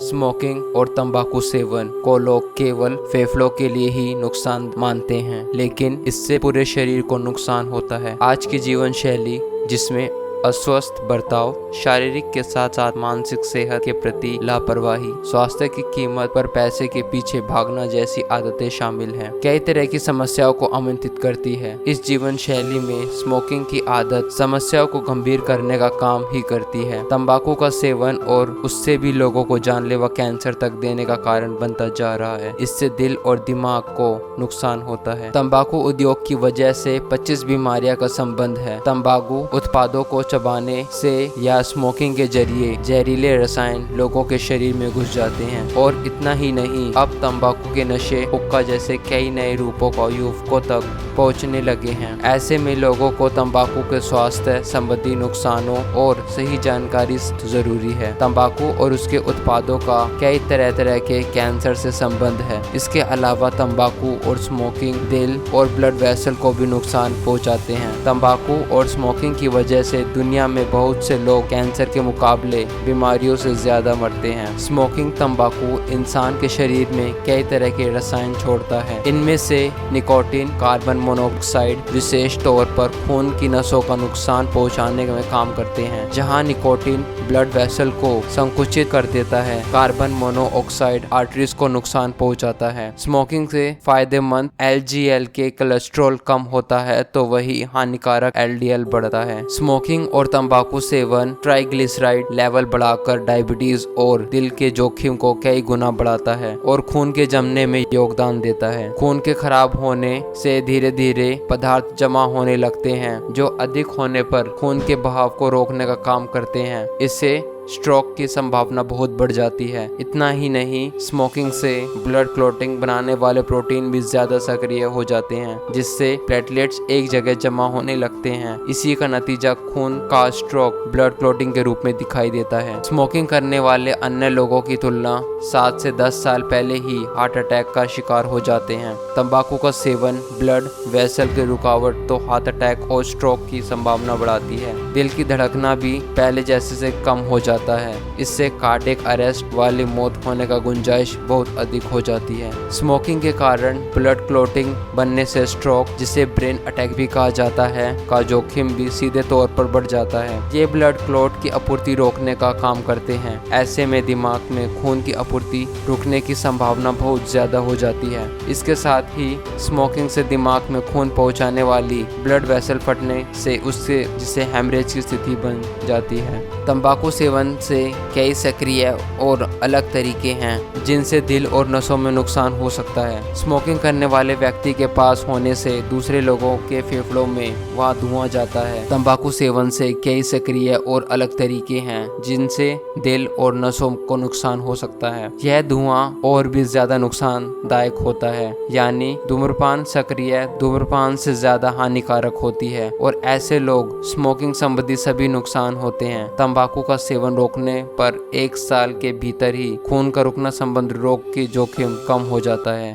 Smoking और तंबाकू seven को लोग केवल फेफड़ों के लिए ही नुकसान मानते हैं, लेकिन इससे पूरे शरीर को नुकसान होता है। आज की जीवन शैली जिसमें अस्वस्थ बर्ताव, शारीरिक के साथ साथ मानसिक सेहत के प्रति लापरवाही, स्वास्थ्य की कीमत पर पैसे के पीछे भागना जैसी आदतें शामिल हैं, कई तरह की समस्याओं को आमंत्रित करती है। इस जीवन शैली में स्मोकिंग की आदत समस्याओं को गंभीर करने का काम ही करती है। तंबाकू का सेवन और उससे भी लोगों को जानलेवा कैंसर तक देने का कारण बनता जा रहा है। इससे दिल और दिमाग को नुकसान होता है। तंबाकू उद्योग की वजह से 25 बीमारियों का संबंध है। तंबाकू उत्पादों को चबाने से या स्मोकिंग के जरिए जहरीले रसायन लोगों के शरीर में घुस जाते हैं। और इतना ही नहीं, अब तंबाकू के नशे हुक्का जैसे कई नए रूपों का युवकों तक पहुंचने लगे हैं। ऐसे में लोगों को तंबाकू के स्वास्थ्य संबंधी नुकसानों और सही जानकारी जरूरी है। तंबाकू और उसके उत्पादों का कई तरह के कैंसर से संबंध है। इसके अलावा तंबाकू और स्मोकिंग दिल और ब्लड वेसल को भी नुकसान पहुंचाते हैं। तंबाकू और स्मोकिंग की वजह से दुनिया में बहुत से लोग कैंसर के मुकाबले बीमारियों से ज्यादा मरते हैं। स्मोकिंग तंबाकू इंसान के शरीर में कई तरह के रसायन छोड़ता है। इनमें से निकोटीन, कार्बन मोनोऑक्साइड विशेष तौर पर खून की नसों का नुकसान पहुंचाने में काम करते हैं। जहां निकोटीन ब्लड वेसल को संकुचित कर देता है, कार्बन मोनोऑक्साइड आर्टरीज को नुकसान पहुंचाता है। स्मोकिंग से फायदेमंद LGL के कोलेस्ट्रॉल कम होता है तो वही हानिकारक LDL बढ़ता है। स्मोकिंग और तंबाकू सेवन ट्राइग्लिसराइड लेवल बढ़ाकर डायबिटीज और दिल के जोखिम को कई गुना बढ़ाता है और खून के जमने में योगदान देता है। खून के खराब होने से धीरे धीरे पदार्थ जमा होने लगते हैं जो अधिक होने पर खून के बहाव को रोकने का काम करते हैं। इससे स्ट्रोक की संभावना बहुत बढ़ जाती है। इतना ही नहीं, स्मोकिंग से ब्लड क्लॉटिंग बनाने वाले प्रोटीन भी ज्यादा सक्रिय हो जाते हैं, जिससे प्लेटलेट्स एक जगह जमा होने लगते हैं। इसी का नतीजा खून का स्ट्रोक ब्लड क्लॉटिंग के रूप में दिखाई देता है। स्मोकिंग करने वाले अन्य लोगों की तुलना 7 से 10 साल पहले ही हार्ट अटैक का शिकार हो जाते हैं। तंबाकू का सेवन ब्लड वेसल की रुकावट तो हार्ट अटैक और स्ट्रोक की संभावना बढ़ाती है। दिल की धड़कना भी पहले जैसे से कम हो जाता है। इससे कार्डियक अरेस्ट वाली मौत होने का गुंजाइश बहुत अधिक हो जाती है। स्मोकिंग के कारण ब्लड क्लॉटिंग बनने से स्ट्रोक, जिसे ब्रेन अटैक भी कहा जाता है, का जोखिम भी सीधे तौर पर बढ़ जाता है। ये ब्लड क्लॉट की आपूर्ति रोकने का काम करते हैं। ऐसे में दिमाग में खून की आपूर्ति रुकने की संभावना बहुत ज्यादा हो जाती है। इसके साथ ही स्मोकिंग से दिमाग में खून पहुंचाने वाली ब्लड वेसल फटने से उससे जिसे हेमरेज की स्थिति बन जाती है। तंबाकू सेवन से कई सक्रिय और अलग तरीके हैं जिनसे दिल और नसों में नुकसान हो सकता है। स्मोकिंग करने वाले व्यक्ति के पास होने से दूसरे लोगों के फेफड़ों में वहाँ धुआं जाता है। तंबाकू सेवन से कई सक्रिय और अलग तरीके हैं जिनसे दिल और नसों को नुकसान हो सकता है। यह धुआं और भी ज्यादा नुकसानदायक होता है, यानी धूम्रपान सक्रिय धूम्रपान से ज्यादा हानिकारक होती है और ऐसे लोग स्मोकिंग संबंधी सभी नुकसान होते हैं। तंबाकू का सेवन रोकने पर 1 साल के भीतर ही खून का रुकना संबंधी रोग की जोखिम कम हो जाता है।